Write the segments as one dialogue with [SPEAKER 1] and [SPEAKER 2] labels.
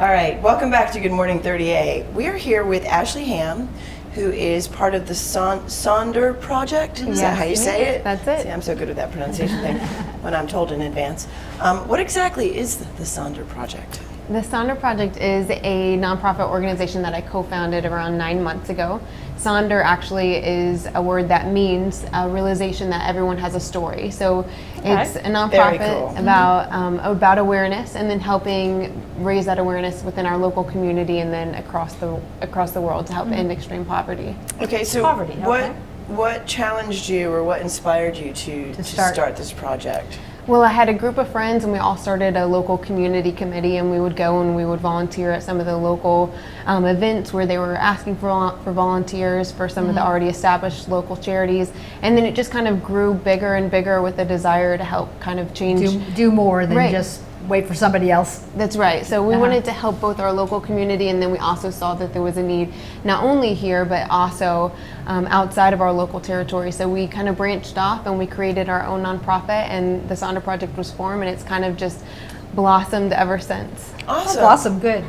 [SPEAKER 1] All right, welcome back to Good Morning 30A. We are here with Ashley Ham, who is part of the Sonder Project. Is that how you say it?
[SPEAKER 2] That's it.
[SPEAKER 1] See, I'm so good with that pronunciation thing when I'm told in advance. What exactly is the Sonder Project?
[SPEAKER 2] The Sonder Project is a nonprofit organization that I co-founded around 9 months ago. Sonder actually is a word that means a realization that everyone has a story. So it's a nonprofit about awareness, and then helping raise that awareness within our local community and then across the world to help end extreme poverty.
[SPEAKER 1] Okay, so what challenged you or what inspired you to start this project?
[SPEAKER 2] Well, I had a group of friends and we all started a local community committee, and we would go and we would volunteer at some of the local events where they were asking for volunteers for some of the already established local charities. And then it just kind of grew bigger and bigger with a desire to help kind of change.
[SPEAKER 3] Do more than just wait for somebody else.
[SPEAKER 2] That's right. So we wanted to help both our local community, and then we also saw that there was a need not only here but also outside of our local territory. So we kind of branched off and we created our own nonprofit, and the Sonder Project was formed, and it's kind of just blossomed ever since.
[SPEAKER 1] Awesome.
[SPEAKER 3] Awesome, good.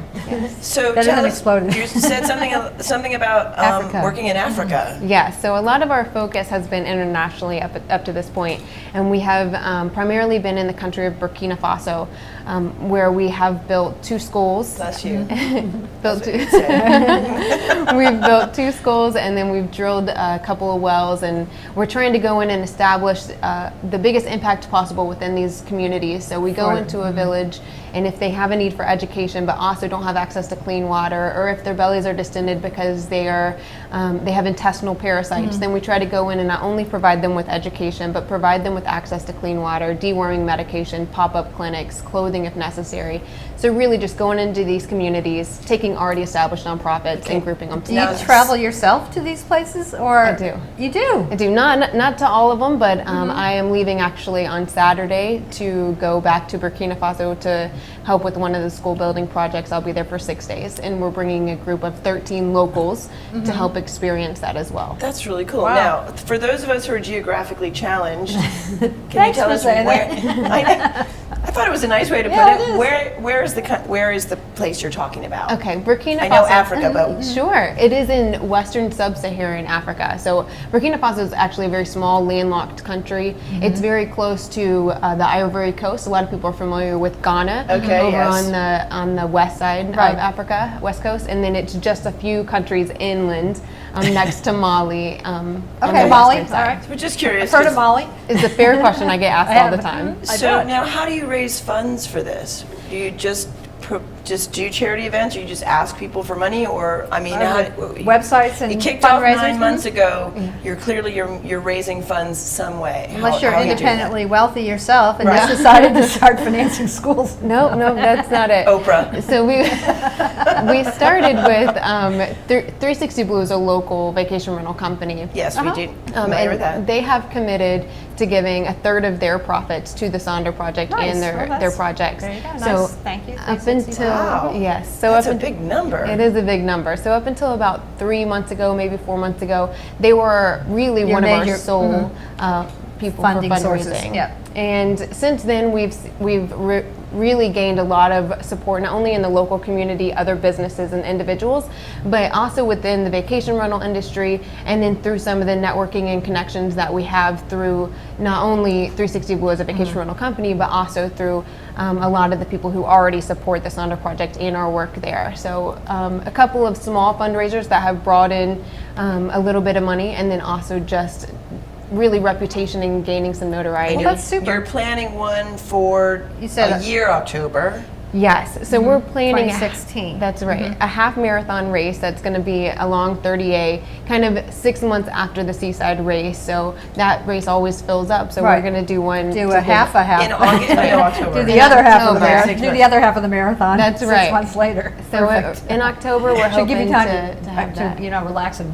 [SPEAKER 1] So
[SPEAKER 3] Better than exploded.
[SPEAKER 1] You said something about working in Africa.
[SPEAKER 2] Yeah, so a lot of our focus has been internationally up to this point, and we have primarily been in the country of Burkina Faso, where we have built 2 schools.
[SPEAKER 1] Bless you.
[SPEAKER 2] We've built 2 schools, and then we've drilled a couple of wells, and we're trying to go in and establish the biggest impact possible within these communities. So we go into a village, and if they have a need for education but also don't have access to clean water, or if their bellies are distended because they have intestinal parasites, then we try to go in and not only provide them with education but provide them with access to clean water, deworming medication, pop-up clinics, clothing if necessary. So really just going into these communities, taking already established nonprofits and grouping them
[SPEAKER 3] Do you
[SPEAKER 2] together.
[SPEAKER 3] travel yourself to these places, or?
[SPEAKER 2] I do.
[SPEAKER 3] You do?
[SPEAKER 2] I do, not to all of them, but I am leaving actually on Saturday to go back to Burkina Faso to help with one of the school building projects. I'll be there for 6 days, and we're bringing a group of 13 locals to help experience that as well.
[SPEAKER 1] That's really cool.
[SPEAKER 3] Wow.
[SPEAKER 1] Now, for those of us who are geographically challenged, can you
[SPEAKER 3] Thanks
[SPEAKER 1] tell
[SPEAKER 3] for
[SPEAKER 1] us
[SPEAKER 3] saying
[SPEAKER 1] where? I thought it was a nice way to
[SPEAKER 3] Yeah,
[SPEAKER 1] put
[SPEAKER 3] it
[SPEAKER 1] it.
[SPEAKER 3] is.
[SPEAKER 1] Where is the place you're talking about?
[SPEAKER 2] Okay, Burkina Faso.
[SPEAKER 1] I know Africa, but
[SPEAKER 2] Sure, it is in Western Sub-Saharan Africa. So Burkina Faso is actually a very small, landlocked country. It's very close to the Ivory Coast. A lot of people are familiar with Ghana, on the west side of Africa, west coast, and then it's just a few countries inland, next to Mali.
[SPEAKER 3] Okay, Mali. All right.
[SPEAKER 1] we're just curious.
[SPEAKER 3] I've heard of Mali.
[SPEAKER 2] It's a fair question I get asked all the time.
[SPEAKER 1] So now, how do you raise funds for this? Do you just do charity events, or you just ask people for money, or
[SPEAKER 3] Websites and
[SPEAKER 1] you kicked off
[SPEAKER 3] fundraisers?
[SPEAKER 1] 9 months ago. You're clearly you're raising funds some way.
[SPEAKER 3] Unless you're
[SPEAKER 1] how are you doing that?
[SPEAKER 3] independently wealthy yourself and just decided to start financing schools.
[SPEAKER 2] No, that's not it.
[SPEAKER 1] Oprah.
[SPEAKER 2] So we started with 360 Blue is a local vacation rental company.
[SPEAKER 1] Yes, we do. Familiar with that.
[SPEAKER 2] They have committed to giving a third of their profits to the Sonder Project and their projects.
[SPEAKER 3] There you go.
[SPEAKER 2] So
[SPEAKER 3] Nice. Thank you.
[SPEAKER 2] up until yes, so
[SPEAKER 1] That's
[SPEAKER 2] up
[SPEAKER 1] a big number.
[SPEAKER 2] It is a big number. So up until about 3 months ago, maybe 4 months ago, they were really one of our sole people
[SPEAKER 3] funding
[SPEAKER 2] for fundraising.
[SPEAKER 3] sources. Yep.
[SPEAKER 2] And since then, we've really gained a lot of support, not only in the local community, other businesses and individuals, but also within the vacation rental industry, and then through some of the networking and connections that we have through not only 360 Blue as a vacation rental company, but also through a lot of the people who already support the Sonder Project in our work there. So a couple of small fundraisers that have brought in a little bit of money, and then also just really reputation and gaining some notoriety.
[SPEAKER 3] Well, that's super.
[SPEAKER 1] You're planning one for a year, October.
[SPEAKER 2] Yes, so we're planning
[SPEAKER 3] 2016.
[SPEAKER 2] That's right, a half marathon race that's going to be along 30A, kind of 6 months after the Seaside race. So that race always fills up. So we're going to do one.
[SPEAKER 3] Do a half.
[SPEAKER 1] In October.
[SPEAKER 3] Do the other half of the
[SPEAKER 2] October.
[SPEAKER 3] marathon. Do the other half of the marathon.
[SPEAKER 2] That's
[SPEAKER 3] 6
[SPEAKER 2] right.
[SPEAKER 3] months later.
[SPEAKER 2] So
[SPEAKER 3] Perfect.
[SPEAKER 2] in October, we're
[SPEAKER 3] Should
[SPEAKER 2] hoping
[SPEAKER 3] give you time
[SPEAKER 2] to have that.
[SPEAKER 3] relax and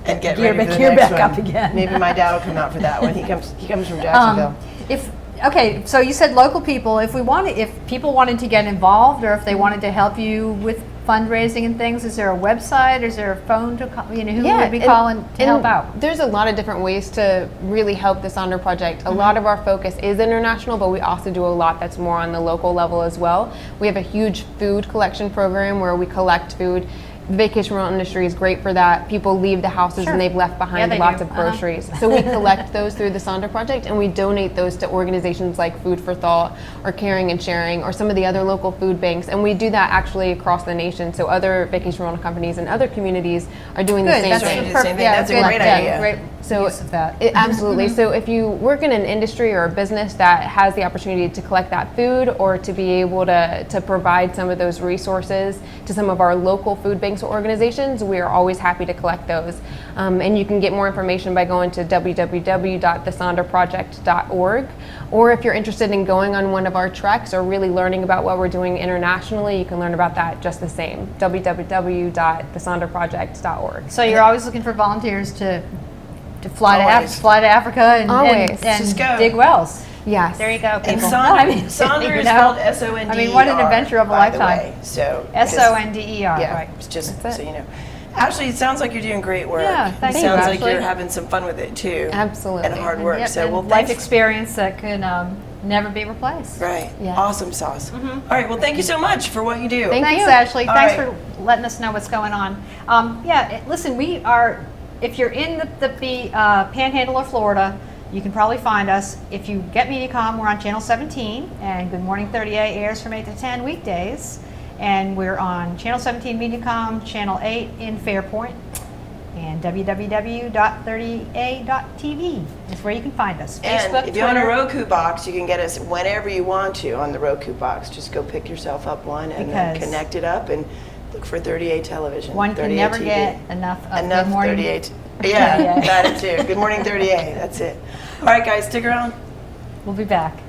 [SPEAKER 1] Get
[SPEAKER 3] gear
[SPEAKER 1] ready for the
[SPEAKER 3] back
[SPEAKER 1] next one.
[SPEAKER 3] up again.
[SPEAKER 1] Maybe my dad will come out for that one. He comes from Jacksonville.
[SPEAKER 3] If Okay, so you said local people. If people wanted to get involved, or if they wanted to help you with fundraising and things, is there a website? Is there a phone to call? Who would be calling to help out?
[SPEAKER 2] There's a lot of different ways to really help the Sonder Project. A lot of our focus is international, but we also do a lot that's more on the local level as well. We have a huge food collection program where we collect food. The vacation rental industry is great for that. People leave the houses and they've left behind lots of groceries. So we collect those through the Sonder Project, and we donate those to organizations like Food for Thought or Caring and Sharing or some of the other local food banks. And we do that actually across the nation. So other vacation rental companies and other communities are doing the same thing.
[SPEAKER 1] That's a great idea.
[SPEAKER 3] Great use of that.
[SPEAKER 2] Absolutely. So if you work in an industry or a business that has the opportunity to collect that food or to be able to provide some of those resources to some of our local food banks or organizations, we are always happy to collect those. And you can get more information by going to www.thesonderproject.org. Or if you're interested in going on one of our treks or really learning about what we're doing internationally, you can learn about that just the same, www.thesonderproject.org.
[SPEAKER 3] So you're always looking for volunteers to fly to Africa and
[SPEAKER 2] Just
[SPEAKER 1] go.
[SPEAKER 3] dig wells.
[SPEAKER 2] Yes.
[SPEAKER 3] There you go, people.
[SPEAKER 1] And Sonder is spelled S-O-N-D-E-R.
[SPEAKER 3] I mean, what an adventure of a
[SPEAKER 1] by the
[SPEAKER 3] lifetime.
[SPEAKER 1] way. So
[SPEAKER 3] S-O-N-D-E-R,
[SPEAKER 1] yeah,
[SPEAKER 3] right.
[SPEAKER 1] just so you know. Ashley, it sounds like you're doing great work.
[SPEAKER 3] Yeah, thank
[SPEAKER 1] it
[SPEAKER 3] you,
[SPEAKER 1] sounds like
[SPEAKER 3] Ashley.
[SPEAKER 1] you're having some fun with it too.
[SPEAKER 2] Absolutely.
[SPEAKER 1] And hard work.
[SPEAKER 3] Yep,
[SPEAKER 1] So
[SPEAKER 3] and
[SPEAKER 1] well,
[SPEAKER 3] life
[SPEAKER 1] thanks.
[SPEAKER 3] experience that can never be replaced.
[SPEAKER 1] Right.
[SPEAKER 2] Yeah.
[SPEAKER 1] Awesome sauce. All right. Well, thank you so much for what you do.
[SPEAKER 3] Thanks,
[SPEAKER 2] you.
[SPEAKER 3] Ashley.
[SPEAKER 1] All
[SPEAKER 3] Thanks
[SPEAKER 1] right.
[SPEAKER 3] for letting us know what's going on. Listen, we are, if you're in the Panhandle of Florida, you can probably find us. If you get MediaCom, we're on Channel 17, and Good Morning 30A airs from 8 to 10 weekdays. And we're on Channel 17 MediaCom, Channel 8 in Fairpoint, and www.30a.tv is where you can find us.
[SPEAKER 1] And
[SPEAKER 3] Facebook,
[SPEAKER 1] if you own a
[SPEAKER 3] Twitter.
[SPEAKER 1] Roku box, you can get us whenever you want to on the Roku box. Just go pick yourself up one and then
[SPEAKER 3] Because
[SPEAKER 1] connect it up and look for 30A television.
[SPEAKER 3] One can
[SPEAKER 1] 30A
[SPEAKER 3] never
[SPEAKER 1] TV.
[SPEAKER 3] get enough of
[SPEAKER 1] Enough
[SPEAKER 3] Good Morning
[SPEAKER 1] 38. Yeah,
[SPEAKER 3] 30A.
[SPEAKER 1] that too. Good morning 30A. That's it. All right, guys, stick around.
[SPEAKER 3] We'll be back.